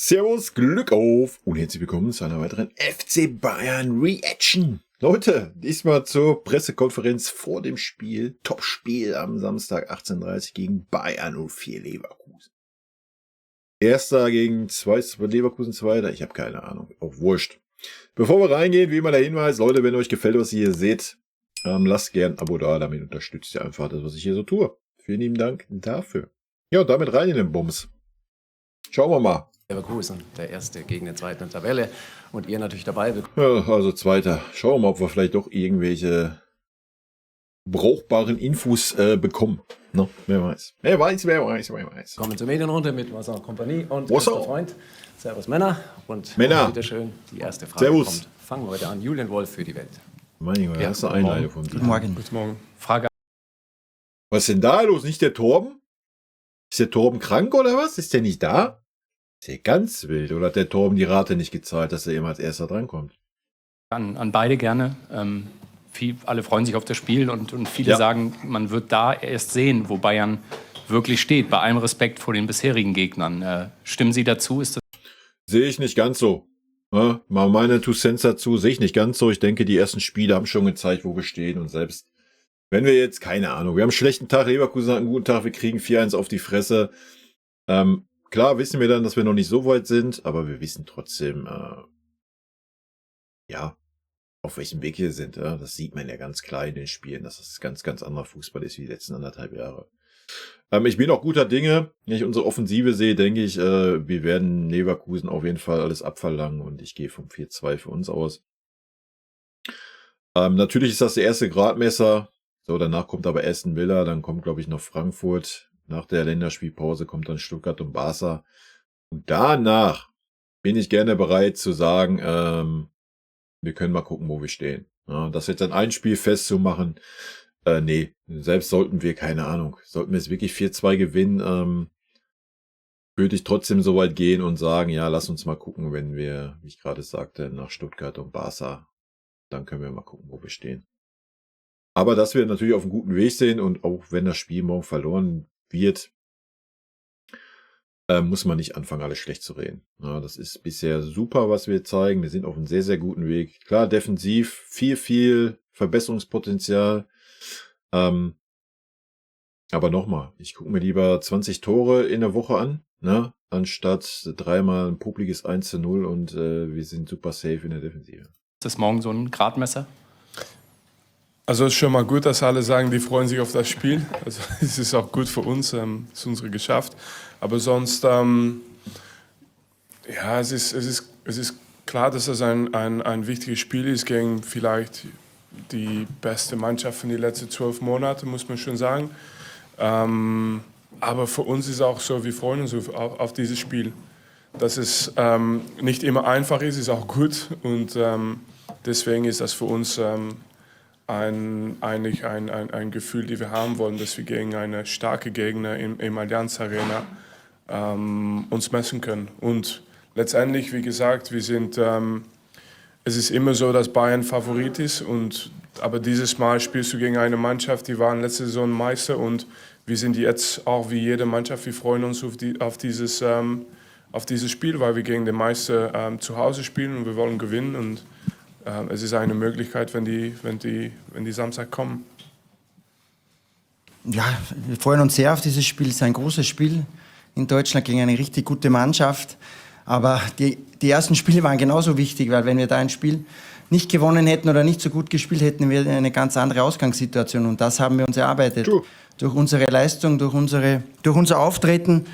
Servus, Glück auf und herzlich willkommen zu einer weiteren FC Bayern Reaction. Leute, diesmal zur Pressekonferenz vor dem Spiel. Topspiel am Samstag 18:30 gegen Bayern 04 Leverkusen. Erster gegen Leverkusen Zweiter, ich habe keine Ahnung, auch wurscht. Bevor wir reingehen, wie immer der Hinweis, Leute, wenn euch gefällt, was ihr hier seht, lasst gern ein Abo da, damit unterstützt ihr einfach das, was ich hier so tue. Vielen lieben Dank dafür. Ja, und damit rein in den Bums. Schauen wir mal. Leverkusen, der Erste gegen den Zweiten in der Tabelle und ihr natürlich dabei. Ja, also Zweiter. Schauen wir mal, ob wir vielleicht doch irgendwelche brauchbaren Infos bekommen. No, wer weiß. Wer weiß. Kommen zur Medienrunde mit Vincent Kompanie und What's Christoph up? Freund. Servus Männer. Und Männer. bitteschön, die erste Frage Servus. kommt. Fangen wir heute an. Julian Wolf für die Welt. Mein Gott, Ja, hast du guten Einleitung Morgen. von dir. Guten Morgen. Guten Morgen. Frage Was ist denn da los? Nicht der Torben? Ist der Torben krank oder was? Ist der nicht da? Ist ja ganz wild. Oder hat der Torben die Rate nicht gezahlt, dass er immer als erster drankommt? An beide gerne. Alle freuen sich auf das Spiel und viele Ja. sagen, man wird da erst sehen, wo Bayern wirklich steht, bei allem Respekt vor den bisherigen Gegnern. Stimmen Sie dazu? Ist das Sehe ich nicht ganz so. Ja, mal meine Two Cents dazu, sehe ich nicht ganz so. Ich denke, die ersten Spiele haben schon gezeigt, wo wir stehen. Und selbst wenn wir jetzt, keine Ahnung, wir haben einen schlechten Tag, Leverkusen hat einen guten Tag, wir kriegen 4-1 auf die Fresse. Klar wissen wir dann, dass wir noch nicht so weit sind, aber wir wissen trotzdem, ja, auf welchem Weg wir sind. Ja? Das sieht man ja ganz klar in den Spielen, dass das ganz, ganz anderer Fußball ist wie die letzten 1,5 Jahre. Ich bin auch guter Dinge. Wenn ich unsere Offensive sehe, denke ich, wir werden Leverkusen auf jeden Fall alles abverlangen und ich gehe vom 4-2 für uns aus. Natürlich ist das der erste Gradmesser. So, danach kommt aber Aston Villa, dann kommt, glaube ich, noch Frankfurt. Nach der Länderspielpause kommt dann Stuttgart und Barca. Und danach bin ich gerne bereit zu sagen, wir können mal gucken, wo wir stehen. Ja, das jetzt an ein Spiel festzumachen, nee, selbst sollten wir, keine Ahnung, sollten wir es wirklich 4-2 gewinnen, würde ich trotzdem so weit gehen und sagen, ja, lass uns mal gucken, wenn wir, wie ich gerade sagte, nach Stuttgart und Barca, dann können wir mal gucken, wo wir stehen. Aber dass wir natürlich auf einem guten Weg sind und auch wenn das Spiel morgen verloren wird, muss man nicht anfangen, alles schlecht zu reden. Ja, das ist bisher super, was wir zeigen. Wir sind auf einem sehr, sehr guten Weg. Klar, defensiv viel Verbesserungspotenzial. Aber nochmal, ich gucke mir lieber 20 Tore in der Woche an, ne, anstatt dreimal ein publiges 1-0 und wir sind super safe in der Defensive. morgen so ein Gradmesser? Also es ist schon mal gut, dass alle sagen, die freuen sich auf das Spiel. Also es ist auch gut für uns, es ist unsere Geschäft. Aber sonst, ja, es ist klar, dass es ein wichtiges Spiel ist gegen vielleicht die beste Mannschaft in den letzten 12 Monaten, muss man schon sagen. Aber für uns ist es auch so, wir freuen uns auf dieses Spiel. Dass es nicht immer einfach ist auch gut. Und deswegen ist das für uns eigentlich ein Gefühl, das wir haben wollen, dass wir gegen eine starke Gegner im Allianz Arena uns messen können. Und letztendlich, wie gesagt, wir sind, es ist immer so, dass Bayern Favorit ist. Aber dieses Mal spielst du gegen eine Mannschaft, die waren letzte Saison Meister und wir sind jetzt auch wie jede Mannschaft, wir freuen uns auf dieses Spiel, weil wir gegen den Meister zu Hause spielen und wir wollen gewinnen. Und es ist eine Möglichkeit, wenn die Samstag kommen. Ja, wir freuen uns sehr auf dieses Spiel. Es ist ein großes Spiel in Deutschland gegen eine richtig gute Mannschaft. Aber die ersten Spiele waren genauso wichtig, weil wenn wir da ein Spiel nicht gewonnen hätten oder nicht so gut gespielt hätten, wäre eine ganz andere Ausgangssituation. Und das haben wir uns erarbeitet. True. Durch unsere Leistung, durch unser Auftreten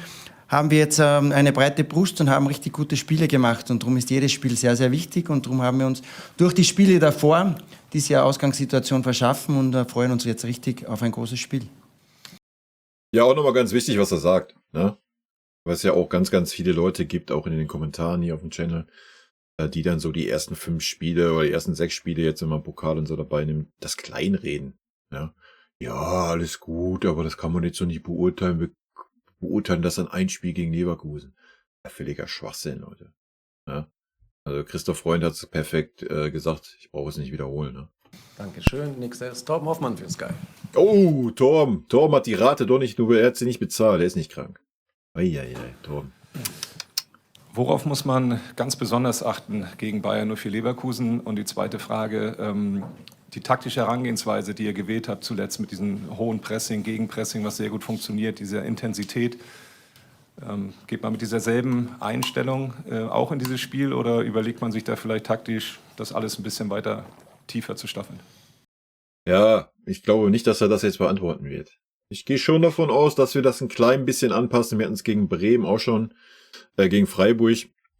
haben wir jetzt eine breite Brust und haben richtig gute Spiele gemacht. Und darum ist jedes Spiel sehr, sehr wichtig. Und darum haben wir uns durch die Spiele davor diese Ausgangssituation verschaffen und freuen uns jetzt richtig auf ein großes Spiel. Ja, auch nochmal ganz wichtig, was er sagt, ne? Weil es ja auch ganz, ganz viele Leute gibt, auch in den Kommentaren hier auf dem Channel, die dann so die ersten 5 Spiele oder die ersten 6 Spiele jetzt, wenn man Pokal und so dabei nimmt, das Kleinreden. Ja, alles gut, aber das kann man jetzt so nicht beurteilen. Wir beurteilen das an ein Spiel gegen Leverkusen. Ja, völliger Schwachsinn, Leute. Ja? Also Christoph Freund hat es perfekt gesagt, ich brauche es nicht wiederholen. Ne? Dankeschön. Nächster ist Torben Hoffmann für Sky. Oh, Torben hat die Rate doch nicht, nur er hat sie nicht bezahlt, er ist nicht krank. Eieiei, Torben. Worauf muss man ganz besonders achten gegen Bayer 04 Leverkusen? Und die zweite Frage, die taktische Herangehensweise, die ihr gewählt habt zuletzt mit diesem hohen Pressing, Gegenpressing, was sehr gut funktioniert, dieser Intensität. Geht man mit dieser selben Einstellung auch in dieses Spiel oder überlegt man sich da vielleicht taktisch, das alles ein bisschen weiter tiefer zu staffeln? Ja, ich glaube nicht, dass er das jetzt beantworten wird. Ich gehe schon davon aus, dass wir das ein klein bisschen anpassen. Wir hatten es gegen Bremen auch schon, gegen Freiburg.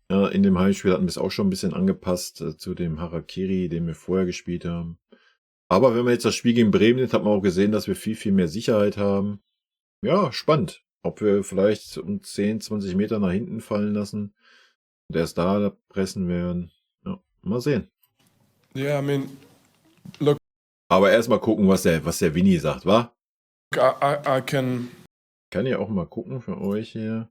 In dem Heimspiel hatten wir es auch schon ein bisschen angepasst zu dem Harakiri, den wir vorher gespielt haben. Aber wenn man jetzt das Spiel gegen Bremen nimmt, hat man auch gesehen, dass wir viel, viel mehr Sicherheit haben. Ja, spannend. Ob wir vielleicht um 10, 20 Meter nach hinten fallen lassen und erst da pressen werden. Ja, mal sehen. Yeah, I mean, look, Aber erstmal gucken, was der Winnie sagt, wa? I can. Kann ja auch mal gucken für euch hier.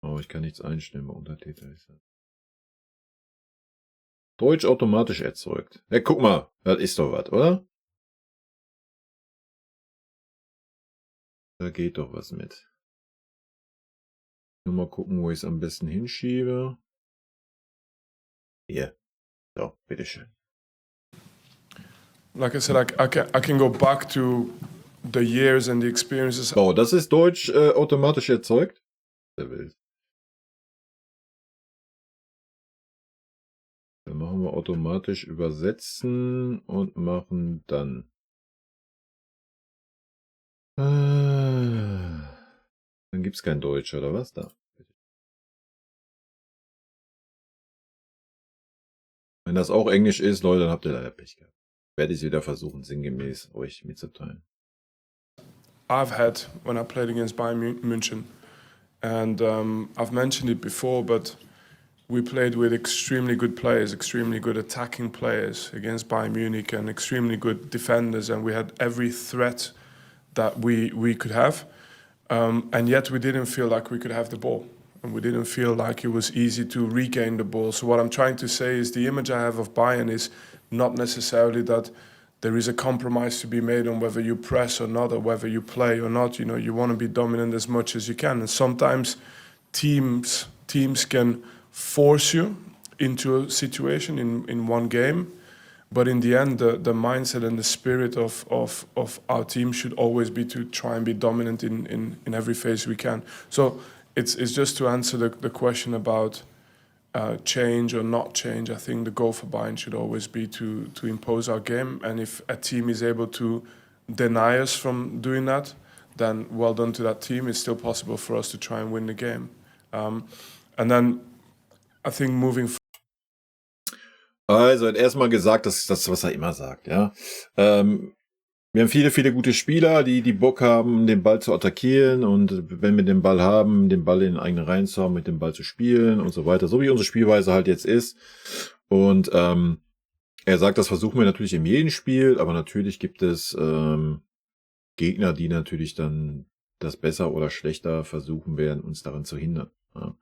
Oh, ich kann nichts einstellen bei Untertitel. Deutsch automatisch erzeugt. Ja, guck mal, das ist doch was, oder? Da geht doch was mit. Nur mal gucken, wo ich es am besten hinschiebe. Hier. So, bitteschön. Like I said, I can go back to the years and the experiences. Oh, das ist Deutsch automatisch erzeugt. Sehr wild. Dann machen wir automatisch übersetzen und machen dann. Dann gibt es kein Deutsch, oder was da? Wenn das auch Englisch ist, Leute, dann habt ihr leider Pech gehabt. Werde ich es wieder versuchen, sinngemäß euch mitzuteilen. I've had when I played against Bayern München. And I've mentioned it before, but we played with extremely good players, extremely good attacking players against Bayern Munich and extremely good defenders. And we had every threat that we could have. And yet we didn't feel like we could have the ball. And we didn't feel like it was easy to regain the ball. So what I'm trying to say is the image I have of Bayern is not necessarily that there is a compromise to be made on whether you press or not, or whether you play or not. You know, you want to be dominant as much as you can. And sometimes teams can force you into a situation in one game. But in the end, the mindset and the spirit of our team should always be to try and be dominant in every phase we can. So it's just to answer the question about change or not change. I think the goal for Bayern should always be to impose our game. And if a team is able to deny us from doing that, then well done to that team. It's still possible for us to try and win the game. And then I think moving forward. Also, er hat erstmal gesagt, das ist das, was er immer sagt, ja. Wir haben viele, viele gute Spieler, die Bock haben, den Ball zu attackieren und wenn wir den Ball haben, den Ball in den eigenen Reihen zu haben, mit dem Ball zu spielen und so weiter, so wie unsere Spielweise halt jetzt ist. Und er sagt, das versuchen wir natürlich in jedem Spiel, aber natürlich gibt es Gegner, die natürlich dann das besser oder schlechter versuchen werden, uns daran zu hindern. Ja.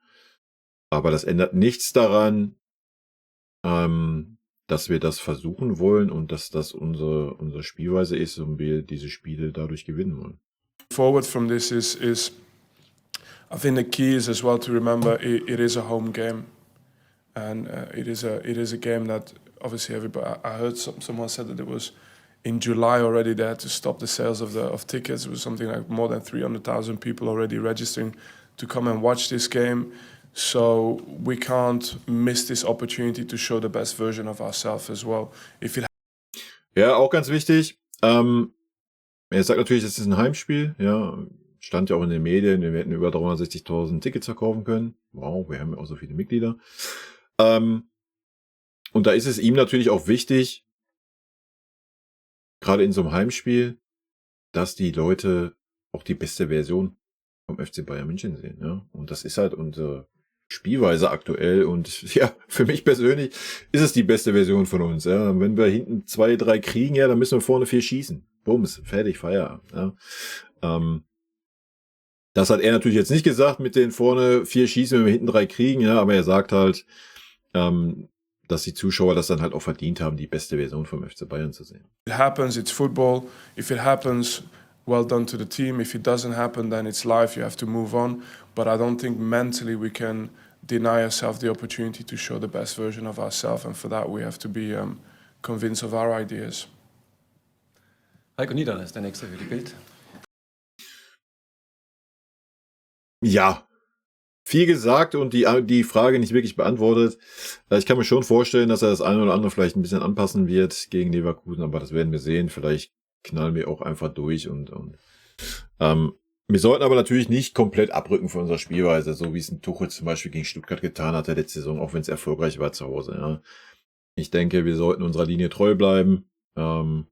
Aber das ändert nichts daran, dass wir das versuchen wollen und dass das unsere Spielweise ist und wir diese Spiele dadurch gewinnen wollen. Forward from this is I think the key is as well to remember it is a home game, and it is a game that obviously everybody. I heard someone said that it was in July already they had to stop the sales of tickets. It was something like more than 300,000 people already registering to come and watch this game. So we can't miss this opportunity to show the best version of ourselves as well. Ja, auch ganz wichtig. Er sagt natürlich, es ist ein Heimspiel. Ja, stand ja auch in den Medien. Wir hätten über 360.000 Tickets verkaufen können. Wow, wir haben ja auch so viele Mitglieder. Und da ist es ihm natürlich auch wichtig, gerade in so einem Heimspiel, dass die Leute auch die beste Version vom FC Bayern München sehen. Ja, und das ist halt unsere Spielweise aktuell und ja, für mich persönlich ist es die beste Version von uns. Ja, wenn wir hinten 2, 3 kriegen, ja, dann müssen wir vorne 4 schießen. Bums, fertig, Feierabend. Ja. Das hat er natürlich jetzt nicht gesagt mit den vorne 4 schießen, wenn wir hinten 3 kriegen, ja, aber er sagt halt, dass die Zuschauer das dann halt auch verdient haben, die beste Version vom FC Bayern zu sehen. It happens, it's football. If it happens, well done to the team. If it doesn't happen, then it's life, you have to move on. But I don't think mentally we can deny ourselves the opportunity to show the best version of ourselves, and for that we have to be convinced of our ideas. Heiko Niederer ist der Nächste für die Bild. Ja, viel gesagt und die Frage nicht wirklich beantwortet. Ich kann mir schon vorstellen, dass er das eine oder andere vielleicht ein bisschen anpassen wird gegen Leverkusen, aber das werden wir sehen. Vielleicht knallen wir auch einfach durch und wir sollten aber natürlich nicht komplett abrücken von unserer Spielweise, so wie es ein Tuchel zum Beispiel gegen Stuttgart getan hat der letzte Saison, auch wenn es erfolgreich war zu Hause. Ja. Ich denke, wir sollten unserer Linie treu bleiben. Ja,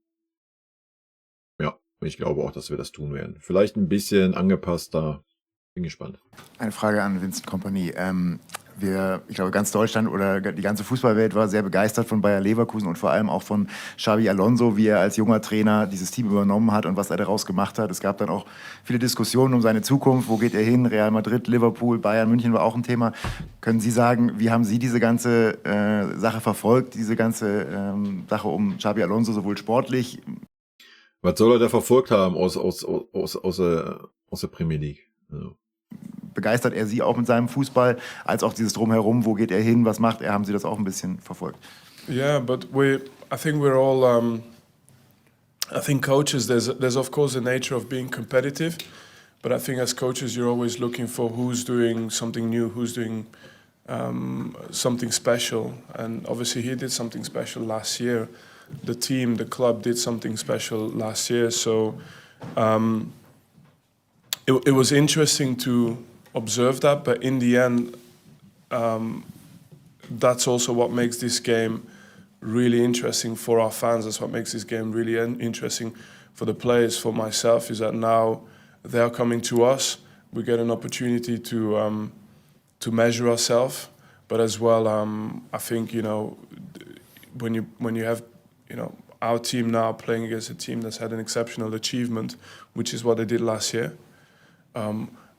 ich glaube auch, dass wir das tun werden. Vielleicht ein bisschen angepasster. Bin gespannt. Eine Frage an Vincent Kompany. Ich glaube, ganz Deutschland oder die ganze Fußballwelt war sehr begeistert von Bayer Leverkusen und vor allem auch von Xabi Alonso, wie er als junger Trainer dieses Team übernommen hat und was er daraus gemacht hat. Es gab dann auch viele Diskussionen um seine Zukunft. Wo geht er hin? Real Madrid, Liverpool, Bayern, München war auch ein Thema. Können Sie sagen, wie haben Sie diese ganze Sache verfolgt, diese ganze Sache um Xabi Alonso, sowohl sportlich? Was soll er da verfolgt haben aus der Premier League? Also. Begeistert er Sie auch mit seinem Fußball, als auch dieses Drumherum, wo geht er hin, was macht er, haben Sie das auch ein bisschen verfolgt? Yeah, but I think we're all, I think coaches, there's of course the nature of being competitive, but I think as coaches you're always looking for who's doing something new, who's doing something special, and obviously he did something special last year. The team, the club did something special last year, so it was interesting to observe that, but in the end, that's also what makes this game really interesting for our fans. That's what makes this game really interesting for the players, for myself, is that now they're coming to us. We get an opportunity to measure ourselves, but as well, I think, you know, when you have, you know, our team now playing against a team that's had an exceptional achievement, which is what they did last year.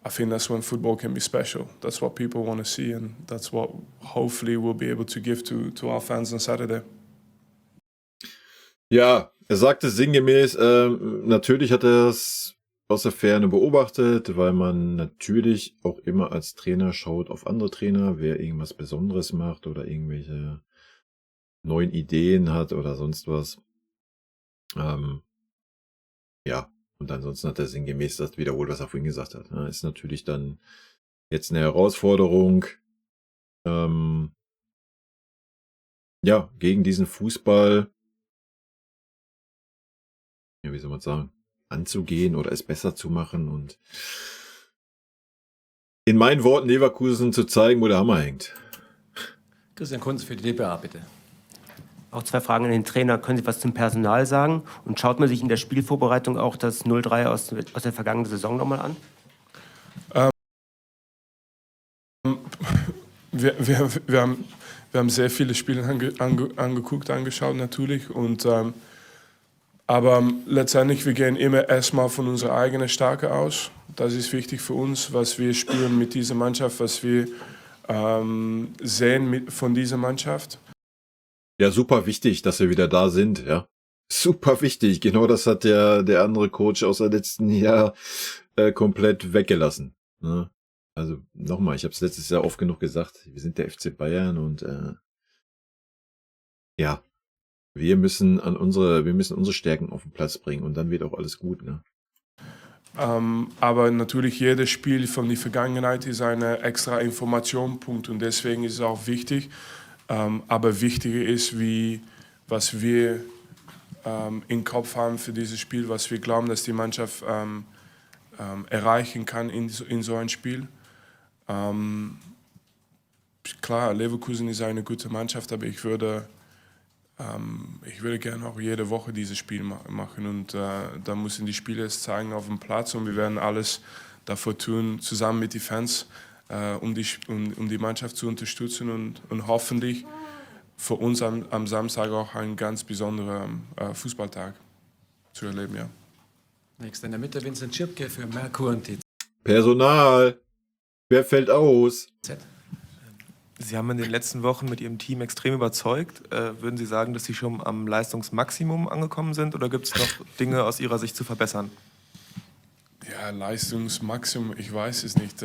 I think that's when football can be special. That's what people want to see, and that's what hopefully we'll be able to give to our fans on Saturday. Ja, er sagte sinngemäß, natürlich hat er es aus der Ferne beobachtet, weil man natürlich auch immer als Trainer schaut auf andere Trainer, wer irgendwas Besonderes macht oder irgendwelche neuen Ideen hat oder sonst was. Ja. Und ansonsten hat er sinngemäß das wiederholt, was er vorhin gesagt hat. Ja, ist natürlich dann jetzt eine Herausforderung, ja, gegen diesen Fußball, ja, wie soll man sagen, anzugehen oder es besser zu machen und in meinen Worten Leverkusen zu zeigen, wo der Hammer hängt. Christian Kunz für die DPA, bitte. Auch 2 Fragen an den Trainer. Können Sie was zum Personal sagen? Und schaut man sich in der Spielvorbereitung auch das 0-3 aus der vergangenen Saison nochmal an? Wir haben sehr viele Spiele angeschaut natürlich. Und, aber letztendlich, wir gehen immer erstmal von unserer eigenen Stärke aus. Das ist wichtig für uns, was wir spüren mit dieser Mannschaft, was wir sehen von dieser Mannschaft. Ja, super wichtig, dass wir wieder da sind, ja. Super wichtig. Genau das hat der andere Coach aus der letzten Jahr komplett weggelassen. Ne? Also nochmal, ich habe es letztes Jahr oft genug gesagt, wir sind der FC Bayern und ja, wir müssen unsere Stärken auf den Platz bringen und dann wird auch alles gut, ne? Aber natürlich jedes Spiel von der Vergangenheit ist ein extra Informationspunkt und deswegen ist es auch wichtig. Aber wichtiger ist, was wir im Kopf haben für dieses Spiel, was wir glauben, dass die Mannschaft erreichen kann in so ein Spiel. Klar, Leverkusen ist eine gute Mannschaft, aber ich würde gerne auch jede Woche dieses Spiel machen und da müssen die Spieler es zeigen auf dem Platz und wir werden alles dafür tun, zusammen mit den Fans, um die Mannschaft zu unterstützen und hoffentlich für uns am Samstag auch einen ganz besonderen Fußballtag zu erleben. Ja. Nächster in der Mitte, Vincent Schirpke für Merkur und die Personal. Wer fällt aus? Z. Sie haben in den letzten Wochen mit Ihrem Team extrem überzeugt. Würden Sie sagen, dass Sie schon am Leistungsmaximum angekommen sind oder gibt es noch Dinge aus Ihrer Sicht zu verbessern? Ja, Leistungsmaximum, ich weiß es nicht.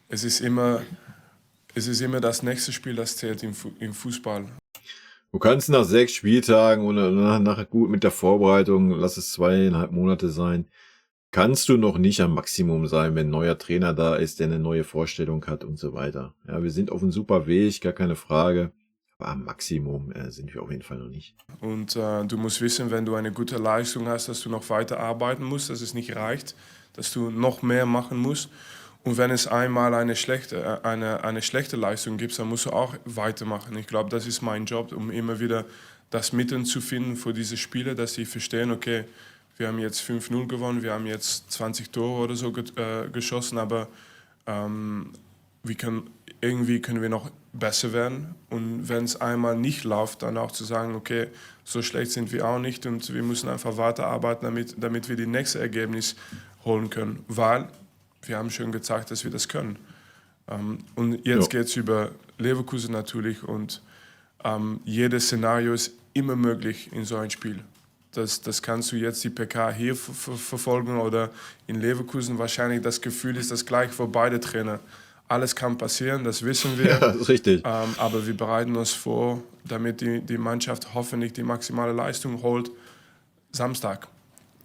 Es ist immer das nächste Spiel, das zählt im Fußball. Du kannst nach 6 Spieltagen und nachher gut mit der Vorbereitung, lass es 2,5 Monate sein, kannst du noch nicht am Maximum sein, wenn ein neuer Trainer da ist, der eine neue Vorstellung hat und so weiter. Ja, wir sind auf einem super Weg, gar keine Frage. Aber am Maximum sind wir auf jeden Fall noch nicht. Und du musst wissen, wenn du eine gute Leistung hast, dass du noch weiter arbeiten musst, dass es nicht reicht, dass du noch mehr machen musst. Und wenn es einmal eine schlechte Leistung gibt, dann musst du auch weitermachen. Ich glaube, das ist mein Job, um immer wieder das Mittel zu finden für diese Spieler, dass sie verstehen, okay, wir haben jetzt 5-0 gewonnen, wir haben jetzt 20 Tore oder so geschossen, aber irgendwie können wir noch besser werden. Und wenn es einmal nicht läuft, dann auch zu sagen, okay, so schlecht sind wir auch nicht und wir müssen einfach weiterarbeiten, damit wir die nächste Ergebnis holen können. Weil wir haben schon gezeigt, dass wir das können. Und jetzt geht es über Leverkusen natürlich und jedes Szenario ist immer möglich in so ein Spiel. Das kannst du jetzt die PK hier verfolgen oder in Leverkusen. Wahrscheinlich das Gefühl ist das gleich für beide Trainer. Alles kann passieren, das wissen wir. Ja, das ist richtig. Aber wir bereiten uns vor, damit die Mannschaft hoffentlich die maximale Leistung holt Samstag.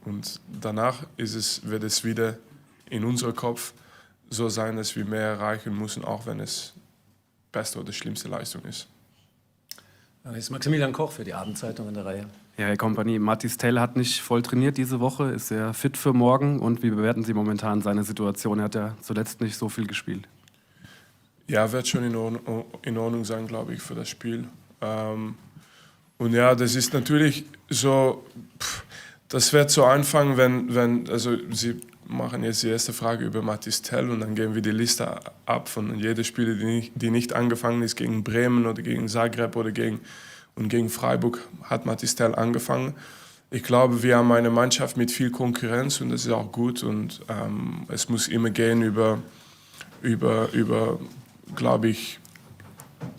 Und danach wird es wieder in unserem Kopf so sein, dass wir mehr erreichen müssen, auch wenn es beste oder schlimmste Leistung ist. Da ist Maximilian Koch für die Abendzeitung in der Reihe. Ja, Herr Kompanie, Mathys Tell hat nicht voll trainiert diese Woche. Ist er fit für morgen? Und wie bewerten Sie momentan seine Situation? Er hat ja zuletzt nicht so viel gespielt. Ja, wird schon in Ordnung sein, glaube ich, für das Spiel. Und ja, das ist natürlich so, das wird so anfangen, also Sie machen jetzt die erste Frage über Mathys Tell und dann gehen wir die Liste ab von jedem Spieler, die nicht angefangen ist gegen Bremen oder gegen Zagreb oder gegen Freiburg, hat Mathys Tell angefangen. Ich glaube, wir haben eine Mannschaft mit viel Konkurrenz und das ist auch gut und es muss immer gehen über glaube ich,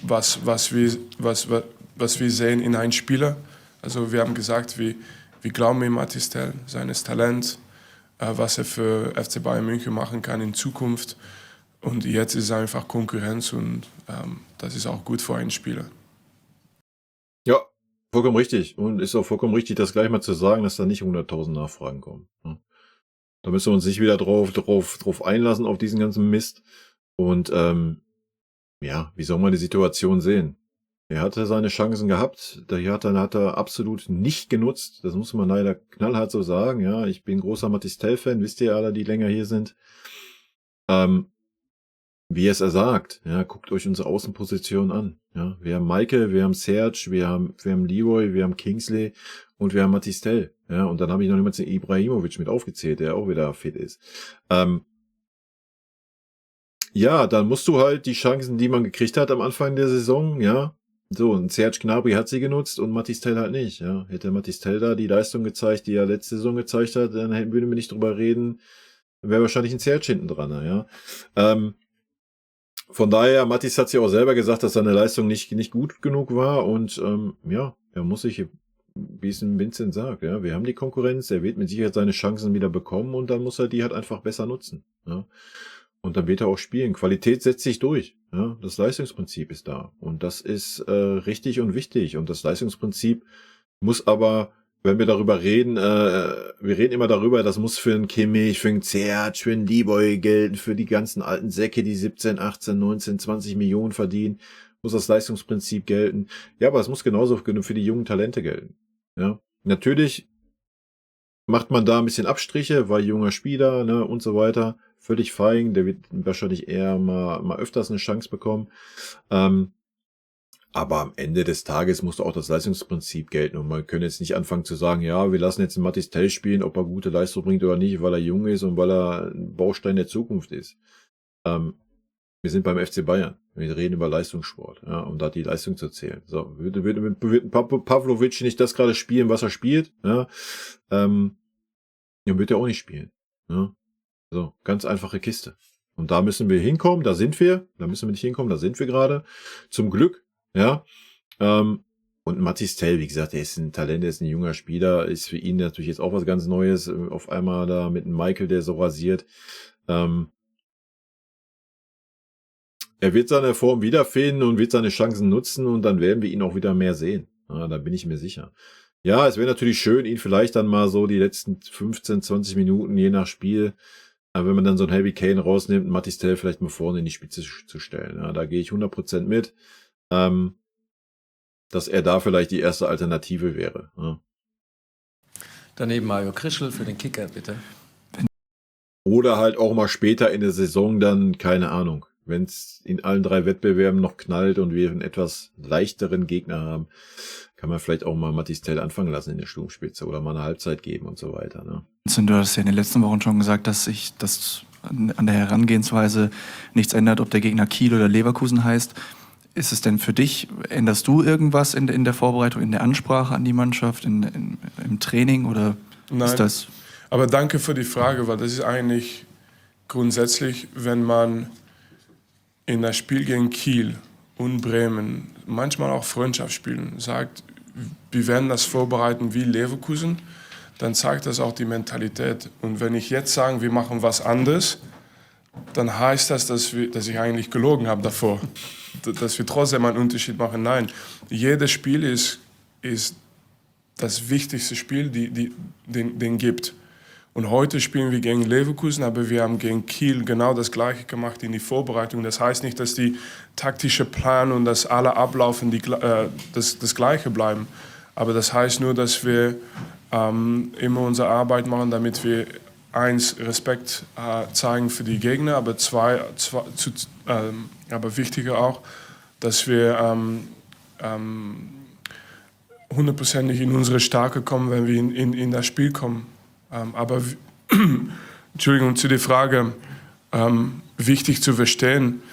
was wir sehen in einem Spieler. Also wir haben gesagt, wir glauben in Mathys Tell, seines Talent, was er für FC Bayern München machen kann in Zukunft. Und jetzt ist es einfach Konkurrenz und das ist auch gut für einen Spieler. Ja, vollkommen richtig. Und ist auch vollkommen richtig, das gleich mal zu sagen, dass da nicht 100.000 Nachfragen kommen. Da müssen wir uns nicht wieder drauf einlassen, auf diesen ganzen Mist. Und ja, wie soll man die Situation sehen? Er hatte seine Chancen gehabt, die hat er absolut nicht genutzt. Das muss man leider knallhart so sagen. Ja, ich bin großer Mathys Tell-Fan, wisst ihr alle, die länger hier sind. Wie er es sagt, ja, guckt euch unsere Außenposition an. Ja, wir haben Maike, wir haben Serge, wir haben Leroy, wir haben Kingsley und wir haben Mathys Tell. Ja, und dann habe ich noch niemals den Ibrahimovic mit aufgezählt, der auch wieder fit ist. Ja, dann musst du halt die Chancen, die man gekriegt hat am Anfang der Saison, ja, so, und Serge Gnabry hat sie genutzt und Mathys Tell halt nicht, ja. Hätte Mathys Tell da die Leistung gezeigt, die er letzte Saison gezeigt hat, dann würden wir nicht drüber reden, wäre wahrscheinlich ein Serge hinten dran, ja. Von daher, Mathys hat ja auch selber gesagt, dass seine Leistung nicht gut genug war und ja, er muss sich, wie es Vincent sagt, ja, wir haben die Konkurrenz, er wird mit Sicherheit seine Chancen wieder bekommen und dann muss er die halt einfach besser nutzen, ja. Und dann wird er auch spielen. Qualität setzt sich durch. Ja? Das Leistungsprinzip ist da. Und das ist richtig und wichtig. Und das Leistungsprinzip muss aber, wenn wir darüber reden, wir reden immer darüber, das muss für einen Kimmich, für einen Zerg, für einen Leroy gelten, für die ganzen alten Säcke, die 17, 18, 19, 20 Millionen verdienen, muss das Leistungsprinzip gelten. Ja, aber es muss genauso für die jungen Talente gelten. Ja? Natürlich macht man da ein bisschen Abstriche, weil junger Spieler, ne, und so weiter. Völlig fein, der wird wahrscheinlich eher mal öfters eine Chance bekommen. Aber am Ende des Tages muss auch das Leistungsprinzip gelten. Und man kann jetzt nicht anfangen zu sagen, ja, wir lassen jetzt einen Mathys Tell spielen, ob er gute Leistung bringt oder nicht, weil er jung ist und weil er ein Baustein der Zukunft ist. Wir sind beim FC Bayern. Wir reden über Leistungssport, ja, um da die Leistung zu zählen. So, wird Pavlovic nicht das gerade spielen, was er spielt, ja, dann wird er auch nicht spielen, ja. So, ganz einfache Kiste. Und da müssen wir hinkommen, da sind wir. Da müssen wir nicht hinkommen, da sind wir gerade. Zum Glück, ja. Und Und Mathys Tel, wie gesagt, der ist ein Talent, der ist ein junger Spieler, ist für ihn natürlich jetzt auch was ganz Neues, auf einmal da mit einem Michael, der so rasiert. Er wird seine Form wiederfinden und wird seine Chancen nutzen und dann werden wir ihn auch wieder mehr sehen. Ja, da bin ich mir sicher. Ja, es wäre natürlich schön, ihn vielleicht dann mal so die letzten 15, 20 Minuten, je nach Spiel, wenn man dann so einen Harry Kane rausnimmt, Mathys Tel vielleicht mal vorne in die Spitze zu stellen. Ja, da gehe ich 100% mit, dass er da vielleicht die erste Alternative wäre. Ja. Daneben Mario Krischl für den Kicker, bitte. Oder halt auch mal später in der Saison dann, keine Ahnung, wenn es in allen 3 Wettbewerben noch knallt und wir einen etwas leichteren Gegner haben, kann man vielleicht auch mal Mathys Tel anfangen lassen in der Sturmspitze oder mal eine Halbzeit geben und so weiter. Ne? Du hast ja in den letzten Wochen schon gesagt, dass sich das an der Herangehensweise nichts ändert, ob der Gegner Kiel oder Leverkusen heißt. Ist es denn für dich, änderst du irgendwas in der Vorbereitung, in der Ansprache an die Mannschaft, im Training oder Nein, ist das... aber danke für die Frage, weil das ist eigentlich grundsätzlich, wenn man in das Spiel gegen Kiel und Bremen, manchmal auch Freundschaftsspielen, sagt, wir werden das vorbereiten wie Leverkusen, dann zeigt das auch die Mentalität. Und wenn ich jetzt sage, wir machen was anderes, dann heißt das, dass ich eigentlich gelogen habe davor. Dass wir trotzdem einen Unterschied machen. Nein, jedes Spiel ist das wichtigste Spiel, den gibt. Und heute spielen wir gegen Leverkusen, aber wir haben gegen Kiel genau das Gleiche gemacht in die Vorbereitung. Das heißt nicht, dass die taktische Plan und dass alle Ablaufen das Gleiche bleiben. Aber das heißt nur, dass wir immer unsere Arbeit machen, damit wir Respekt zeigen für die Gegner, aber aber wichtiger auch, dass wir 100%ig in unsere Stärke kommen, wenn wir in das Spiel kommen. Aber Entschuldigung, zu der Frage, wichtig zu verstehen,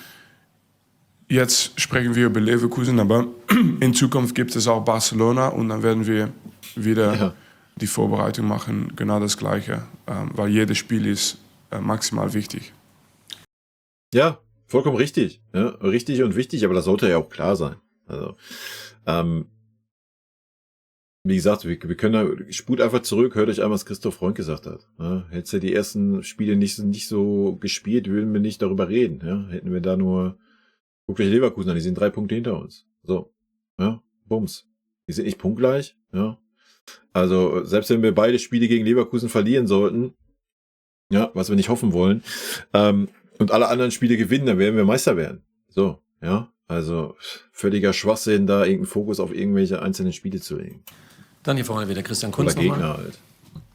jetzt sprechen wir über Leverkusen, aber in Zukunft gibt es auch Barcelona und dann werden wir wieder die Vorbereitung machen, genau das Gleiche, weil jedes Spiel ist maximal wichtig. Ja, vollkommen richtig. Ja, richtig und wichtig, aber das sollte ja auch klar sein. Also, wie gesagt, wir können spult einfach zurück, hört euch einmal, was Christoph Freund gesagt hat. Ja, hättest du die ersten Spiele nicht so gespielt, würden wir nicht darüber reden. Ja, hätten wir da nur, guckt euch Leverkusen an, die sind 3 Punkte hinter uns. So, ja, bums. Die sind nicht punktgleich, ja. Also, selbst wenn wir beide Spiele gegen Leverkusen verlieren sollten, ja, was wir nicht hoffen wollen, und alle anderen Spiele gewinnen, dann werden wir Meister werden. So, ja. Also, völliger Schwachsinn, da irgendeinen Fokus auf irgendwelche einzelnen Spiele zu legen. Dann hier vorne wieder Christian Kunz oder Gegner halt.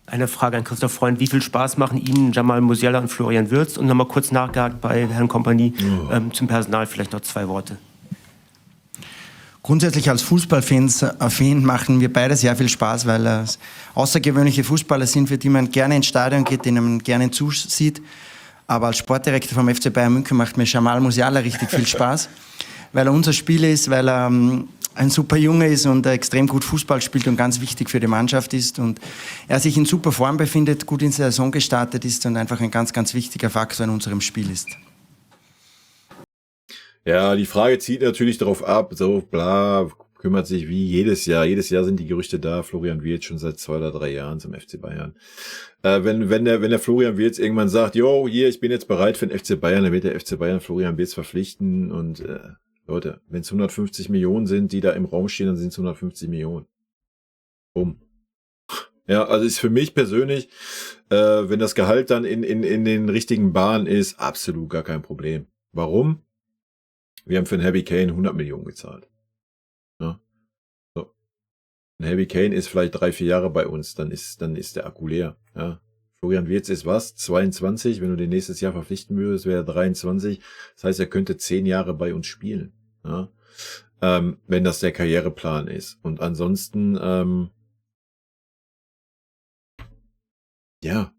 Eine Frage an Christoph Freund. Wie viel Spaß machen Ihnen Jamal Musiala und Florian Wirtz? Und nochmal kurz nachgehakt bei Herrn Kompanie zum Personal vielleicht noch 2 Worte. Grundsätzlich als Fußballfans machen wir beide sehr viel Spaß, weil es außergewöhnliche Fußballer sind, für die man gerne ins Stadion geht, denen man gerne zusieht. Aber als Sportdirektor vom FC Bayern München macht mir Jamal Musiala richtig viel Spaß, weil er unser Spieler ist, weil er ein super Junge ist und er extrem gut Fußball spielt und ganz wichtig für die Mannschaft ist und er sich in super Form befindet, gut in die Saison gestartet ist und einfach ein ganz, ganz wichtiger Faktor in unserem Spiel ist. Ja, die Frage zieht natürlich darauf ab, so bla, kümmert sich wie jedes Jahr. Jedes Jahr sind die Gerüchte da, Florian Wirtz schon seit 2 oder 3 Jahren zum FC Bayern. Wenn der Florian Wirtz irgendwann sagt, yo, hier, ich bin jetzt bereit für den FC Bayern, dann wird der FC Bayern Florian Wirtz verpflichten und Leute, wenn es 150 Millionen sind, die da im Raum stehen, dann sind es 150 Millionen. Ja, also ist für mich persönlich, wenn das Gehalt dann in den richtigen Bahnen ist, absolut gar kein Problem. Warum? Wir haben für einen Harry Kane 100 Millionen gezahlt. Ja. So. Ein Harry Kane ist vielleicht 3-4 Jahre bei uns, dann ist der Akku leer. Ja. Florian Wirtz ist was? 22, wenn du den nächstes Jahr verpflichten würdest, wäre er 23. Das heißt, er könnte 10 Jahre bei uns spielen. Ja. Wenn das der Karriereplan ist. Und ansonsten, ja,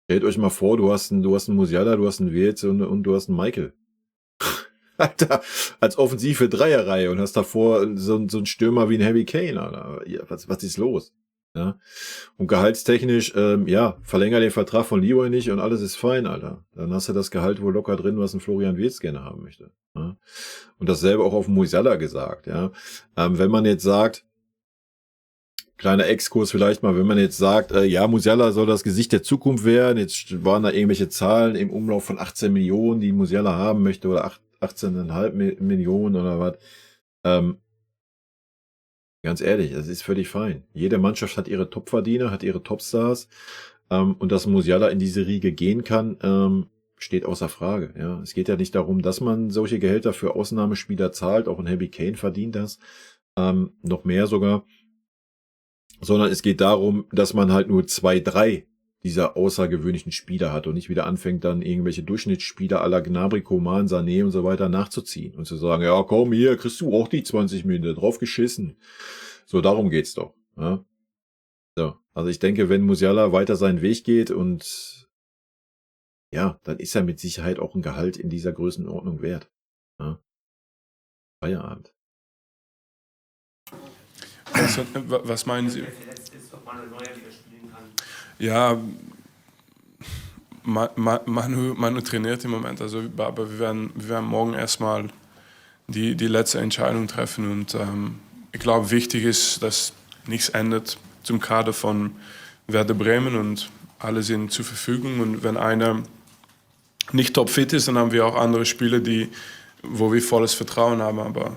stellt euch mal vor, du hast einen Musiala, du hast einen Wirtz und du hast einen Michael. Alter, als offensive Dreierreihe und hast davor so einen Stürmer wie ein Harry Kane, Alter. Ja, was ist los? Ja. Und gehaltstechnisch, verlänger den Vertrag von Leroy nicht und alles ist fein, Alter. Dann hast du das Gehalt wohl locker drin, was ein Florian Wirtz gerne haben möchte. Ja. Und dasselbe auch auf Musiala gesagt, ja. Wenn man jetzt sagt, kleiner Exkurs vielleicht mal, wenn man jetzt sagt, ja, Musiala soll das Gesicht der Zukunft werden, jetzt waren da irgendwelche Zahlen im Umlauf von 18 Millionen, die Musiala haben möchte, oder 18,5 Millionen oder was. Ganz ehrlich, das ist völlig fein. Jede Mannschaft hat ihre Topverdiener, hat ihre Topstars, und dass Musiala in diese Riege gehen kann, steht außer Frage. Ja, es geht ja nicht darum, dass man solche Gehälter für Ausnahmespieler zahlt, auch ein Harry Kane verdient das, noch mehr sogar, sondern es geht darum, dass man halt nur 2, 3 dieser außergewöhnlichen Spieler hat und nicht wieder anfängt, dann irgendwelche Durchschnittsspieler à la Gnabry, Coman, Sané und so weiter nachzuziehen und zu sagen, ja komm, hier kriegst du auch die 20 Millionen, drauf geschissen. So, darum geht's doch. Ja? So, also ich denke, wenn Musiala weiter seinen Weg geht und ja, dann ist er mit Sicherheit auch ein Gehalt in dieser Größenordnung wert. Ja? Feierabend. Also, was meinen Sie? Ja, Manu trainiert im Moment, also, aber wir werden morgen erstmal die letzte Entscheidung treffen und ich glaube, wichtig ist, dass nichts ändert zum Kader von Werder Bremen und alle sind zur Verfügung und wenn einer nicht topfit ist, dann haben wir auch andere Spieler, wo wir volles Vertrauen haben, aber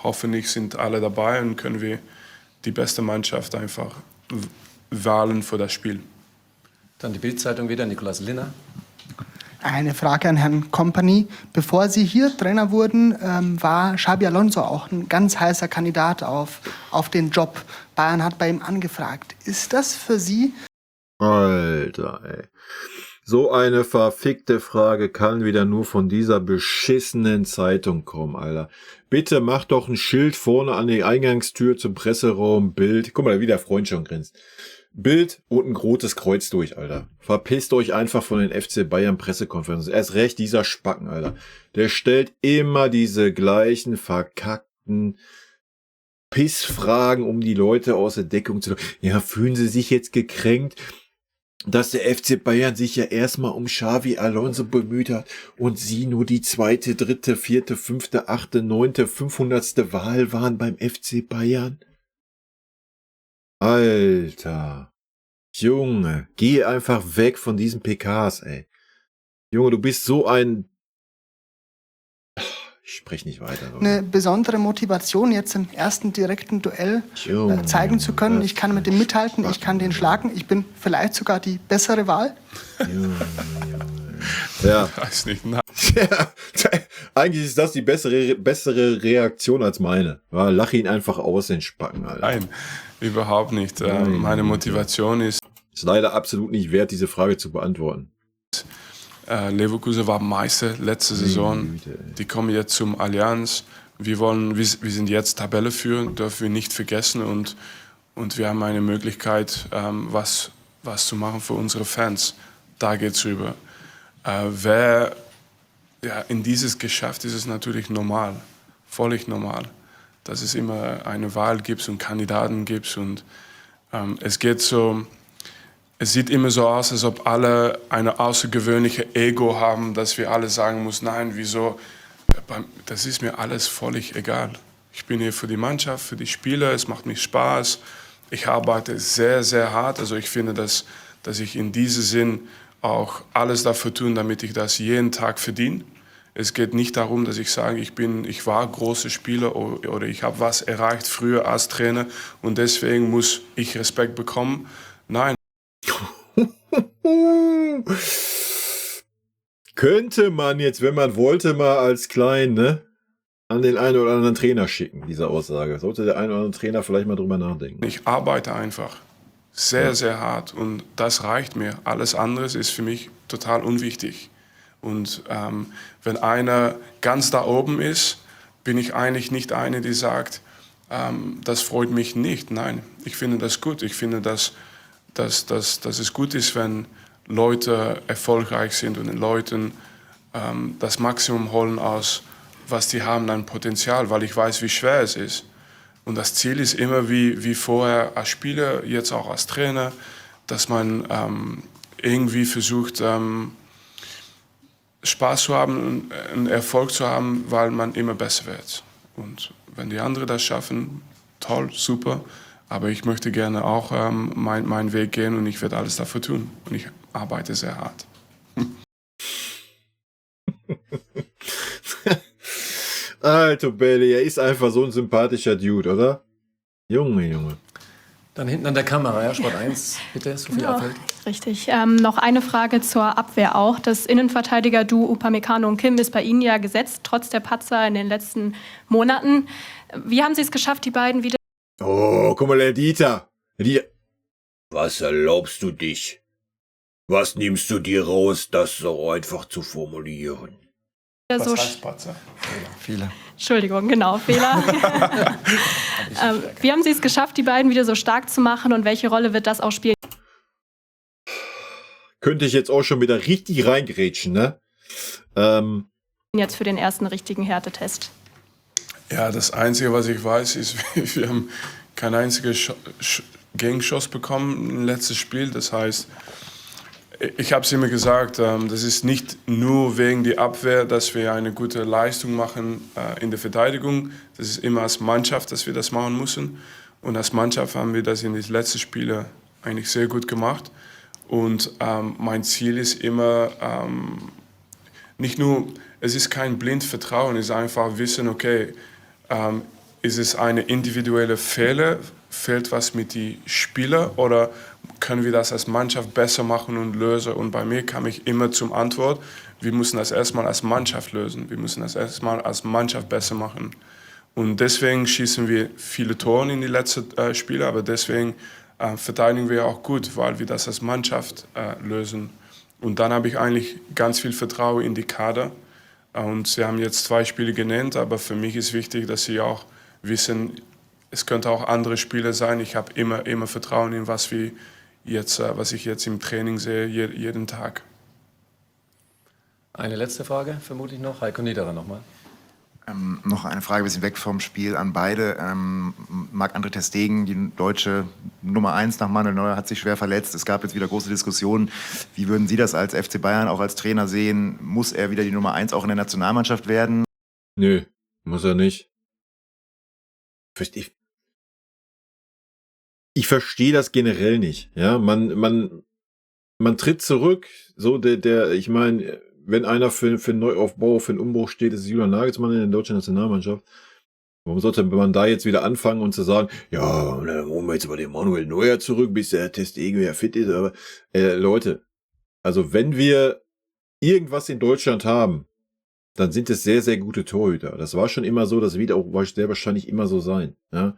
hoffentlich sind alle dabei und können wir die beste Mannschaft einfach wählen für das Spiel. Dann die Bild-Zeitung wieder, Nikolaus Linner. Eine Frage an Herrn Kompany. Bevor Sie hier Trainer wurden, war Xabi Alonso auch ein ganz heißer Kandidat auf den Job. Bayern hat bei ihm angefragt. Ist das für Sie? Alter, ey. So eine verfickte Frage kann wieder nur von dieser beschissenen Zeitung kommen, Alter. Bitte mach doch ein Schild vorne an die Eingangstür zum Presseraum, Bild. Guck mal, wie der Freund schon grinst. Bild und ein rotes Kreuz durch, Alter. Verpisst euch einfach von den FC Bayern Pressekonferenzen. Erst recht dieser Spacken, Alter. Der stellt immer diese gleichen verkackten Pissfragen, um die Leute aus der Deckung zu locken. Ja, fühlen Sie sich jetzt gekränkt, dass der FC Bayern sich ja erstmal um Xabi Alonso bemüht hat und sie nur die 2., 3., 4., 5., 8., 9., 500. Wahl waren beim FC Bayern? Alter. Junge, geh einfach weg von diesen PKs, ey. Junge, du bist so ein... Ich spreche nicht weiter. Oder? Eine besondere Motivation, jetzt im ersten direkten Duell zeigen zu können. Ich kann mit dem mithalten, ich kann den schlagen. Ich bin vielleicht sogar die bessere Wahl. Junge. Ja. Weiß nicht, nein. Ja, eigentlich ist das die bessere Reaktion als meine. Ja, lach ihn einfach aus, den Spacken, Alter. Nein, überhaupt nicht. Meine Motivation ist leider absolut nicht wert, diese Frage zu beantworten. Leverkusen war Meister letzte Saison. Die kommen jetzt zum Allianz. Wir sind jetzt Tabellenführer, dürfen wir nicht vergessen. Und wir haben eine Möglichkeit, was zu machen für unsere Fans. Da geht's rüber. Wer in dieses Geschäft ist es natürlich normal, völlig normal, dass es immer eine Wahl gibt und Kandidaten gibt. Und es sieht immer so aus, als ob alle eine außergewöhnliche Ego haben, dass wir alle sagen müssen, nein, wieso? Das ist mir alles völlig egal. Ich bin hier für die Mannschaft, für die Spieler, es macht mir Spaß. Ich arbeite sehr, sehr hart. Also ich finde, dass ich in diesem Sinn auch alles dafür tue, damit ich das jeden Tag verdiene. Es geht nicht darum, dass ich sage, ich war großer Spieler oder ich habe was erreicht früher als Trainer und deswegen muss ich Respekt bekommen. Nein. Könnte man jetzt, wenn man wollte, mal als klein, an den einen oder anderen Trainer schicken, diese Aussage. Sollte der eine oder andere Trainer vielleicht mal drüber nachdenken. Ich arbeite einfach sehr, sehr hart und das reicht mir. Alles andere ist für mich total unwichtig. Und wenn einer ganz da oben ist, bin ich eigentlich nicht eine, die sagt, das freut mich nicht. Nein, ich finde das gut. Ich finde, dass es gut ist, wenn Leute erfolgreich sind und den Leuten das Maximum holen aus, was die haben an Potenzial, weil ich weiß, wie schwer es ist. Und das Ziel ist immer wie vorher als Spieler, jetzt auch als Trainer, dass man irgendwie versucht, Spaß zu haben und Erfolg zu haben, weil man immer besser wird. Und wenn die anderen das schaffen, toll, super. Aber ich möchte gerne auch meinen Weg gehen und ich werde alles dafür tun. Und ich arbeite sehr hart. Alter Belly, er ist einfach so ein sympathischer Dude, oder? Junge. Dann hinten an der Kamera, ja, Sport 1, bitte, Sophie Genau, Affelt. richtig. Noch eine Frage zur Abwehr auch. Das Innenverteidiger-Duo Upamecano und Kim ist bei Ihnen ja gesetzt, trotz der Patzer in den letzten Monaten. Wie haben Sie es geschafft, die beiden wieder... Oh, guck mal, der Dieter. Was erlaubst du dich? Was nimmst du dir raus, das so einfach zu formulieren? Was so heißt Patzer? Fehler. Entschuldigung, genau, Fehler. Wie haben Sie es geschafft, die beiden wieder so stark zu machen und welche Rolle wird das auch spielen? Könnte ich jetzt auch schon wieder richtig reingrätschen, ne? Jetzt für den ersten richtigen Härtetest. Ja, das Einzige, was ich weiß, ist, wir haben kein einziges Gegenschuss bekommen im letzten Spiel. Das heißt, ich habe es immer gesagt, das ist nicht nur wegen der Abwehr, dass wir eine gute Leistung machen in der Verteidigung. Das ist immer als Mannschaft, dass wir das machen müssen. Und als Mannschaft haben wir das in den letzten Spielen eigentlich sehr gut gemacht. Und mein Ziel ist immer, nicht nur, es ist kein blind Vertrauen, es ist einfach wissen, okay, ist es eine individuelle Fehler, fehlt was mit den Spielern oder können wir das als Mannschaft besser machen und lösen? Und bei mir kam ich immer zum Antwort, wir müssen das erstmal als Mannschaft lösen, wir müssen das erstmal als Mannschaft besser machen. Und deswegen schießen wir viele Tore in die letzten Spiele, aber deswegen verteidigen wir auch gut, weil wir das als Mannschaft lösen. Und dann habe ich eigentlich ganz viel Vertrauen in die Kader. Und Sie haben jetzt 2 Spiele genannt, aber für mich ist wichtig, dass Sie auch wissen, es könnte auch andere Spiele sein. Ich habe immer Vertrauen in was ich jetzt im Training sehe, jeden Tag. Eine letzte Frage, vermutlich noch. Heiko Niederer nochmal. Noch eine Frage, ein bisschen weg vom Spiel an beide. Marc-André ter Stegen, die deutsche Nummer 1 nach Manuel Neuer, hat sich schwer verletzt. Es gab jetzt wieder große Diskussionen. Wie würden Sie das als FC Bayern, auch als Trainer sehen? Muss er wieder die Nummer 1 auch in der Nationalmannschaft werden? Nö, muss er nicht. Ich verstehe das generell nicht. Ja, man tritt zurück. So ich meine, wenn einer für einen Neuaufbau, für einen Umbruch steht, ist es Julian Nagelsmann in der deutschen Nationalmannschaft. Warum sollte man da jetzt wieder anfangen und zu sagen, ja, dann holen wir jetzt mal den Manuel Neuer zurück, bis der Ter Stegen wieder fit ist. Aber Leute, also wenn wir irgendwas in Deutschland haben, dann sind es sehr, sehr gute Torhüter. Das war schon immer so, das wird auch sehr wahrscheinlich immer so sein. Ja?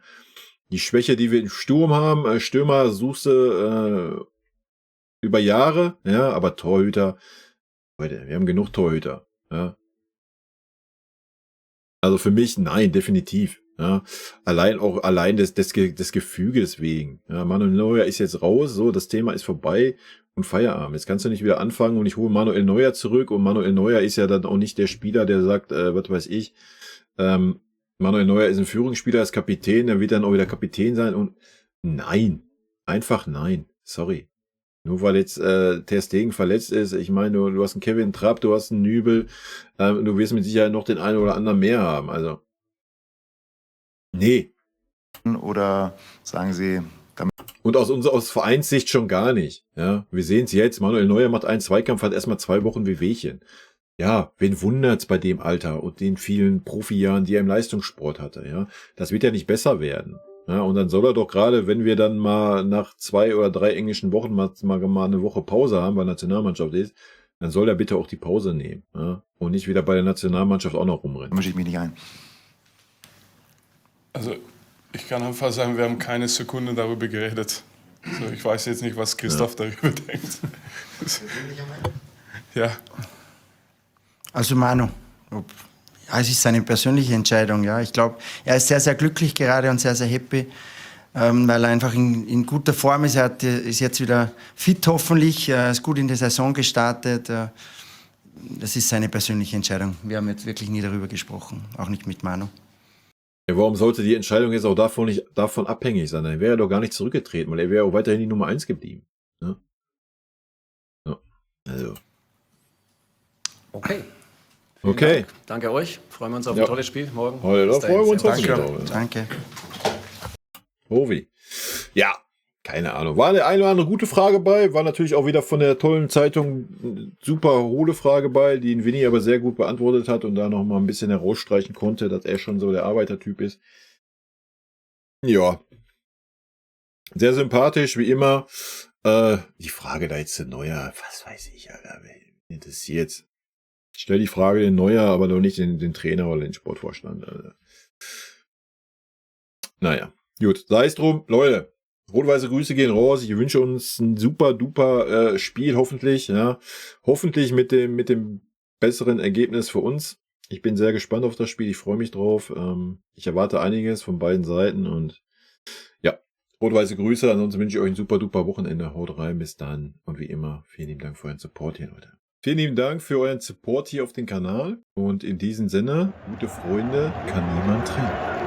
Die Schwäche, die wir im Sturm haben, Stürmer suchst du über Jahre, ja, aber Torhüter, Leute, wir haben genug Torhüter. Ja? Also für mich, nein, definitiv. Ja? Allein des Gefüges wegen. Ja? Manuel Neuer ist jetzt raus, so, das Thema ist vorbei und Feierabend. Jetzt kannst du nicht wieder anfangen und ich hole Manuel Neuer zurück und Manuel Neuer ist ja dann auch nicht der Spieler, der sagt, was weiß ich, Manuel Neuer ist ein Führungsspieler, ist Kapitän, der wird dann auch wieder Kapitän sein und nein, einfach nein, sorry. Nur weil jetzt Ter Stegen verletzt ist, ich meine, du hast einen Kevin Trapp, du hast einen Nübel, du wirst mit Sicherheit noch den einen oder anderen mehr haben, also nee. Oder sagen Sie... Und aus Vereinssicht schon gar nicht. Ja, wir sehen es jetzt, Manuel Neuer macht einen Zweikampf, hat erstmal 2 Wochen Wehwehchen. Ja, wen wundert's bei dem Alter und den vielen Profijahren, die er im Leistungssport hatte, ja. Das wird ja nicht besser werden. Ja, und dann soll er doch gerade, wenn wir dann mal nach 2 oder 3 englischen Wochen mal eine Woche Pause haben, weil Nationalmannschaft ist, dann soll er bitte auch die Pause nehmen. Ja, und nicht wieder bei der Nationalmannschaft auch noch rumrennen. Da mische ich mich nicht ein. Also, ich kann einfach sagen, wir haben keine Sekunde darüber geredet. Also, ich weiß jetzt nicht, was Christoph darüber denkt. Ja. Also Manu, es ist seine persönliche Entscheidung. Ja. Ich glaube, er ist sehr, sehr glücklich gerade und sehr, sehr happy, weil er einfach in guter Form ist. Er ist jetzt wieder fit hoffentlich, er ist gut in die Saison gestartet. Das ist seine persönliche Entscheidung. Wir haben jetzt wirklich nie darüber gesprochen, auch nicht mit Manu. Ja, warum sollte die Entscheidung jetzt auch davon abhängig sein? Dann wäre er doch gar nicht zurückgetreten, weil er wäre auch weiterhin die Nummer 1 geblieben. Ja? Ja, also. Okay. Okay. Dank. Danke euch. Freuen wir uns auf ein tolles Spiel morgen. Heute freuen wir uns auch. Danke. Hovi. Ja, keine Ahnung. War eine oder andere gute Frage bei. War natürlich auch wieder von der tollen Zeitung eine super hohle Frage bei, die ihn Winnie aber sehr gut beantwortet hat und da noch mal ein bisschen herausstreichen konnte, dass er schon so der Arbeitertyp ist. Ja. Sehr sympathisch, wie immer. Die Frage da jetzt zu Neuer, was weiß ich, Alter, wen interessiert. Stell die Frage den Neuer, aber doch nicht den Trainer oder den Sportvorstand. Alter. Naja, gut, sei es drum. Leute, rot-weiße Grüße gehen raus. Ich wünsche uns ein super duper Spiel, hoffentlich. Ja, hoffentlich mit dem besseren Ergebnis für uns. Ich bin sehr gespannt auf das Spiel. Ich freue mich drauf. Ich erwarte einiges von beiden Seiten und ja, rot-weiße Grüße. Ansonsten wünsche ich euch ein super duper Wochenende. Haut rein, bis dann. Und wie immer, vielen lieben Dank für euren Support hier, Leute. Vielen lieben Dank für euren Support hier auf dem Kanal. Und in diesem Sinne, gute Freunde kann niemand trennen.